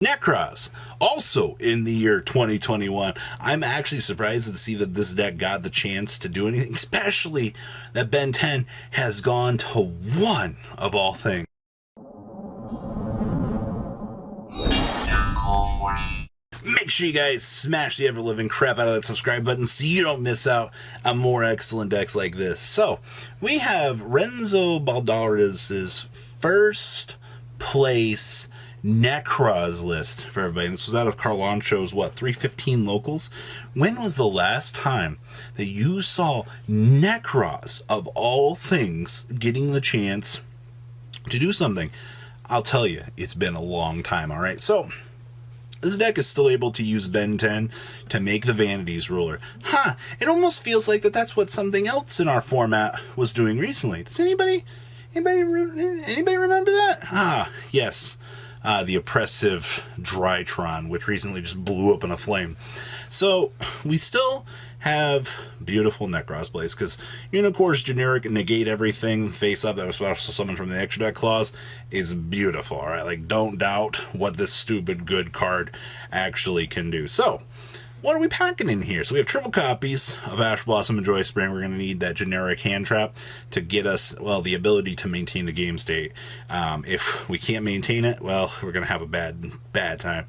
Nekroz, also in the year 2021. I'm actually surprised to see that this deck got the chance to do anything, especially that Ben 10 has gone to 1 of all things. Make sure you guys smash the ever-living crap out of that subscribe button so you don't miss out on more excellent decks like this. So, we have Renzo Baldares' first place Nekroz list for everybody. This was out of Carlancho's, 315 locals? When was the last time that you saw Nekroz, of all things, getting the chance to do something? I'll tell you, it's been a long time, alright? So, this deck is still able to use Ben 10 to make the Vanities ruler. It almost feels like that's what something else in our format was doing recently. Does anybody remember that? Yes. The oppressive Drytron, which recently just blew up in a flame. So, we still have beautiful Nekroz plays, because Unicorn's generic negate everything face up that was special summoned from the extra deck clause is beautiful, alright? Like, don't doubt what this stupid good card actually can do. So, what are we packing in here? So we have triple copies of Ash Blossom and Joy Spring. We're going to need that generic hand trap to get us, well, the ability to maintain the game state. If we can't maintain it, well, we're going to have a bad time.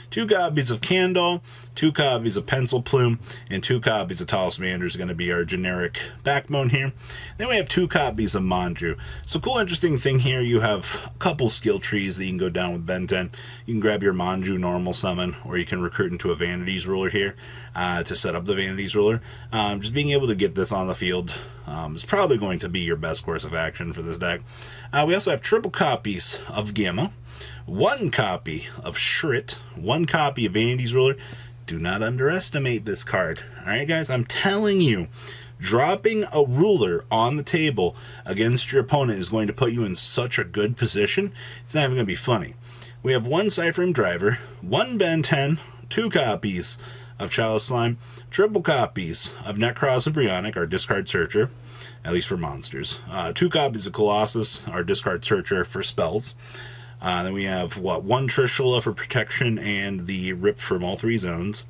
2 copies of Candle, 2 copies of Pencil Plume, and 2 copies of Talismander is going to be our generic backbone here. Then we have 2 copies of Manju. So cool, interesting thing here, you have a couple skill trees that you can go down with Ben 10. You can grab your Manju normal summon, or you can recruit into a Vanities ruler here to set up the Vanities ruler. Just being able to get this on the field is probably going to be your best course of action for this deck. We also have triple copies of Gamma, 1 copy of Shrit, 1 copy of Vanities ruler. Do not underestimate this card. Alright guys, I'm telling you, dropping a ruler on the table against your opponent is going to put you in such a good position, it's not even going to be funny. We have 1 Cypherm Driver, 1 Ben 10, 2 copies of Chalice Slime, triple copies of Nekroz and Brionic, our discard searcher, at least for monsters, 2 copies of Colossus, our discard searcher for spells. Then we have, 1 Trishula for protection and the Rip from all 3 zones.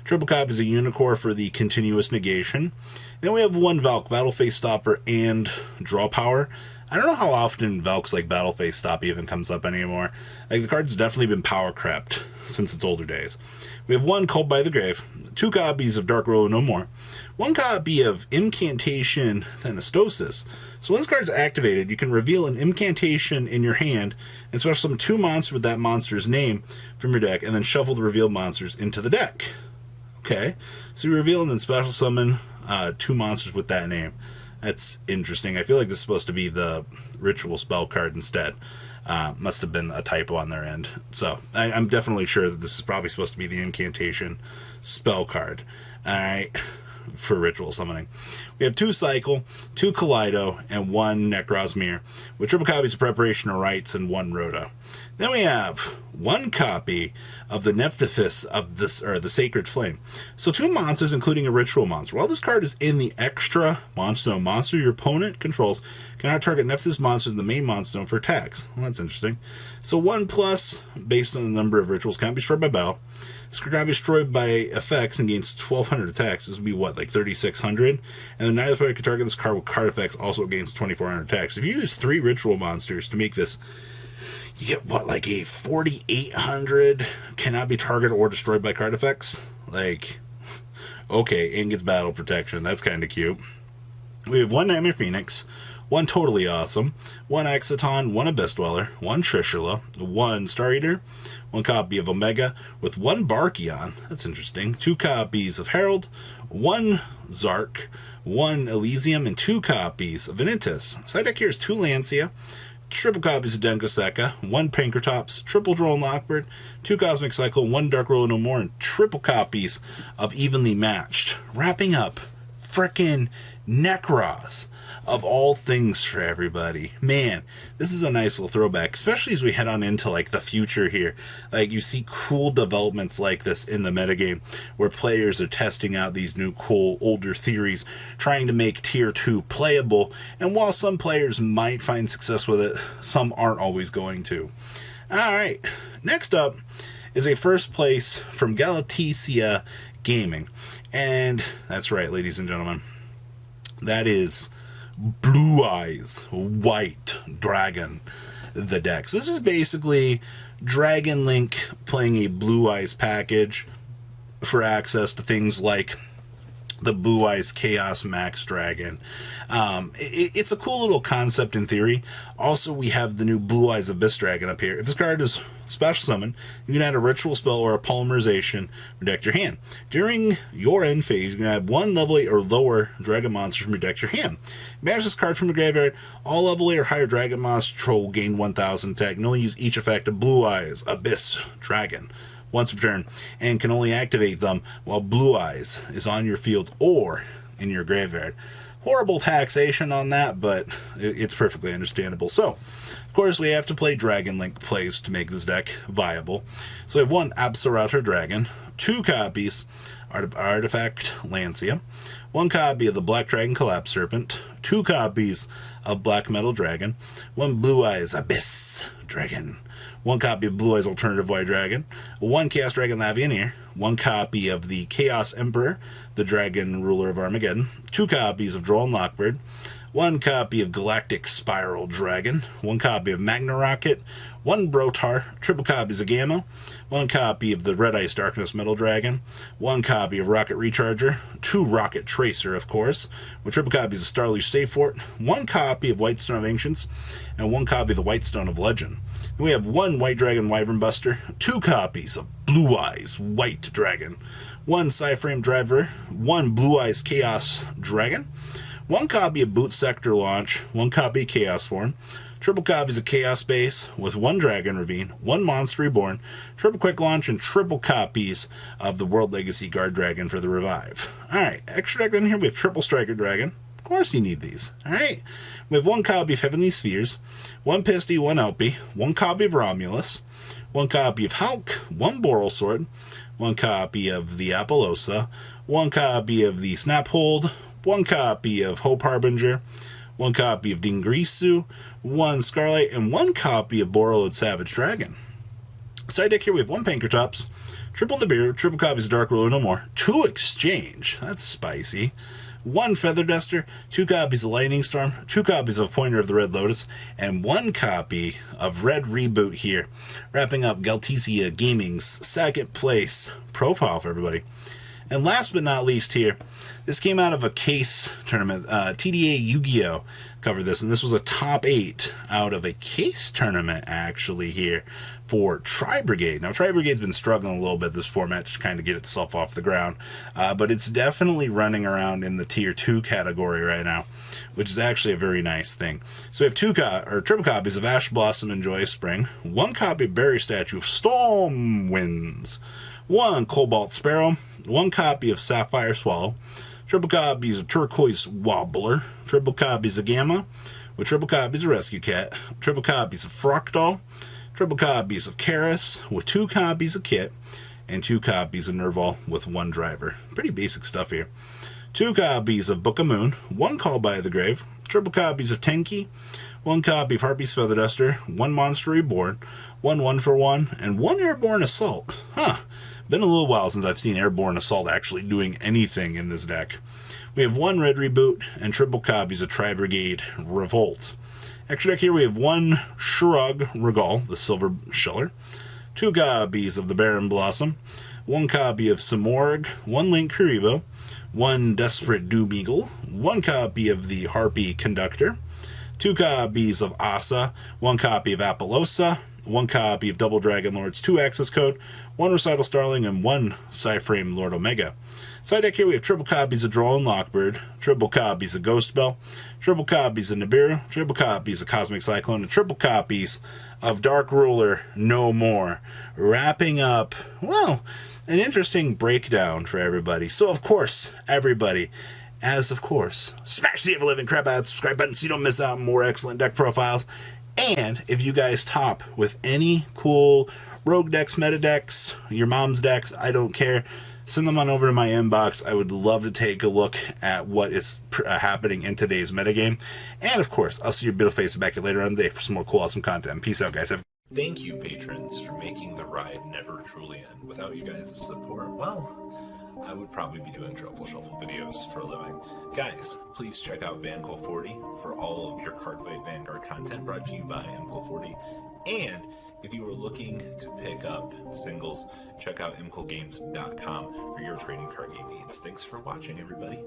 Triple copies of Unicorn for the continuous negation. Then we have 1 Valk, Battle Phase Stopper, and Draw Power. I don't know how often Valk's Battle Phase Stop even comes up anymore. The card's definitely been power crept since its older days. We have 1 Cult by the Grave, 2 copies of Dark Roll No More, 1 copy of Incantation Thanastosis. So when this card's activated, you can reveal an incantation in your hand and special summon 2 monsters with that monster's name from your deck, and then shuffle the revealed monsters into the deck. Okay, so you reveal and then special summon 2 monsters with that name. That's interesting. I feel like this is supposed to be the ritual spell card instead. Must have been a typo on their end. So I'm definitely sure that this is probably supposed to be the incantation spell card. Alright, for ritual summoning. We have 2 Cycle, 2 Kaleido, and 1 Nekroz Mirror, with triple copies of Preparation of Rites and 1 Rhoda. Then we have 1 copy of the Nephthys of this, or the Sacred Flame. So 2 monsters, including a ritual monster. While this card is in the extra monster zone, monster your opponent controls cannot target Nephthys monsters in the main monster zone for attacks. Well, that's interesting. So 1+, based on the number of rituals, cannot be destroyed by battle. This card cannot be destroyed by effects and gains 1,200 attacks. This would be 3,600? And then neither player can target this card with card effects, also gains 2,400 attacks. If you use 3 ritual monsters to make this, you get a 4,800 cannot be targeted or destroyed by card effects? Okay, and gets battle protection. That's kind of cute. We have 1 Nightmare Phoenix, 1 Totally Awesome, 1 Exiton, 1 Abyss Dweller, 1 Trishula, 1 Star Eater, 1 copy of Omega, with 1 Barkion, that's interesting, 2 copies of Herald, 1 Zark, 1 Elysium, and 2 copies of Vanitas. Side deck here is 2 Lancia, triple copies of Denkoseka, 1 Pankratops, triple Drone Lockbird, 2 Cosmic Cycle, 1 Dark Roll No More, and triple copies of Evenly Matched. Wrapping up frickin' Nekroz, of all things for everybody. Man, this is a nice little throwback, especially as we head on into the future here. You see cool developments like this in the metagame, where players are testing out these new cool older theories, trying to make tier 2 playable, and while some players might find success with it, some aren't always going to. Alright, next up is a first place from Galatasia Gaming. And that's right, ladies and gentlemen. That is Blue Eyes White Dragon, the decks. This is basically Dragon Link playing a Blue Eyes package for access to things like the Blue Eyes Chaos Max Dragon. It's a cool little concept in theory. Also, we have the new Blue Eyes Abyss Dragon up here. If this card is special summon, you can add a ritual spell or a polymerization from your deck to your hand. During your end phase, you can add one level 8 or lower dragon monster from your deck to your hand. Banish this card from the graveyard. All level 8 or higher dragon monster control will gain 1,000 attack. You can only use each effect of Blue Eyes Abyss Dragon once per turn, and can only activate them while Blue Eyes is on your field or in your graveyard. Horrible taxation on that, but it's perfectly understandable. So, of course, we have to play Dragon Link plays to make this deck viable. So we have one Absolutor Dragon, 2 copies of Artifact Lancia, 1 copy of the Black Dragon Collapse Serpent, 2 copies of Black Metal Dragon, 1 Blue Eyes Abyss Dragon, 1 copy of Blue Eyes Alternative White Dragon, 1 Chaos Dragon Lavioneer, 1 copy of the Chaos Emperor, the Dragon Ruler of Armageddon, 2 copies of Droll and Lockbird, 1 copy of Galactic Spiral Dragon, 1 copy of Magna Rocket, 1 Brotar, triple copies of Gamma, 1 copy of the Red Ice Darkness Metal Dragon, 1 copy of Rocket Recharger, 2 Rocket Tracer, of course, with triple copies of Starleaf Save Fort, 1 copy of White Stone of Ancients, and 1 copy of the White Stone of Legend. And we have 1 White Dragon Wyvern Buster, 2 copies of Blue Eyes White Dragon, 1 Psyframe Driver, 1 Blue Eyes Chaos Dragon, 1 copy of Boot Sector Launch, 1 copy of Chaos Form, triple copies of Chaos Base with 1 Dragon Ravine, 1 Monster Reborn, triple Quick Launch, and triple copies of the World Legacy Guard Dragon for the Revive. Alright, extra deck in here, we have triple Striker Dragon. Of course you need these. Alright, we have 1 copy of Heavenly Spheres, 1 Pisty, 1 Elpie, 1 copy of Romulus, 1 copy of Hulk, 1 Boral Sword, 1 copy of the Apollosa, 1 copy of the Snaphold, 1 copy of Hope Harbinger, 1 copy of Dingrisu, 1 Scarlight, and 1 copy of Borreload Savage Dragon. Side deck here we have 1 Pankratops, triple Nibiru, triple copies of Dark Ruler No More, 2 Exchange, that's spicy, 1 Feather Duster, 2 copies of Lightning Storm, 2 copies of Pointer of the Red Lotus, and 1 copy of Red Reboot here, wrapping up Galatasia Gaming's 2nd place profile for everybody. And last but not least here, this came out of a case tournament. TDA Yu-Gi-Oh! Covered this, and this was a top 8 out of a case tournament, actually, here for Tri-Brigade. Now, Tri-Brigade's been struggling a little bit this format to kind of get itself off the ground, but it's definitely running around in the Tier 2 category right now, which is actually a very nice thing. So we have triple copies of Ash Blossom and Joyous Spring, 1 copy of Berry Statue of Storm Winds, 1 Cobalt Sparrow, 1 copy of Sapphire Swallow, triple copies of Turquoise Wobbler, triple copies of Gamma, with triple copies of Rescue Cat, triple copies of Fractal, triple copies of Karis, with 2 copies of Kit, and 2 copies of Nerval with 1 driver. Pretty basic stuff here. 2 copies of Book of Moon, 1 Call by the Grave, triple copies of Tenki, 1 copy of Harpy's Feather Duster, 1 Monster Reborn, 1 1-for-1, and 1 Airborne Assault. Been a little while since I've seen Airborne Assault actually doing anything in this deck. We have 1 Red Reboot and triple copies of Tri-Brigade Revolt. Extra deck here we have 1 Shrug Regal, the Silver Shiller, 2 copies of the Baron Blossom, 1 copy of Samorg, 1 Link Kuribo, 1 Desperate Doom Eagle, 1 copy of the Harpy Conductor, 2 copies of Asa, 1 copy of Apollosa, 1 copy of Double Dragon Lord's 2 access code, 1 Recital Starling, and 1 Psyframe Lord Omega. Side deck here we have triple copies of Droll and Lockbird, triple copies of Ghost Bell, triple copies of Nibiru, triple copies of Cosmic Cyclone, and triple copies of Dark Ruler No More. Wrapping up, well, an interesting breakdown for everybody. So, of course, everybody, smash the ever-living crap out of the subscribe button so you don't miss out on more excellent deck profiles. And if you guys top with any cool rogue decks, meta decks, your mom's decks, I don't care, send them on over to my inbox. I would love to take a look at what is happening in today's metagame. And of course, I'll see your beautiful face back here later on today for some more cool, awesome content. Peace out, guys. Thank you, patrons, for making the ride never truly end. Without you guys' support, well, I would probably be doing Truffle Shuffle videos for a living. Guys, please check out VanCole40 for all of your Cardfight Vanguard content brought to you by MCole40. And if you are looking to pick up singles, check out mcolegames.com for your trading card game needs. Thanks for watching, everybody.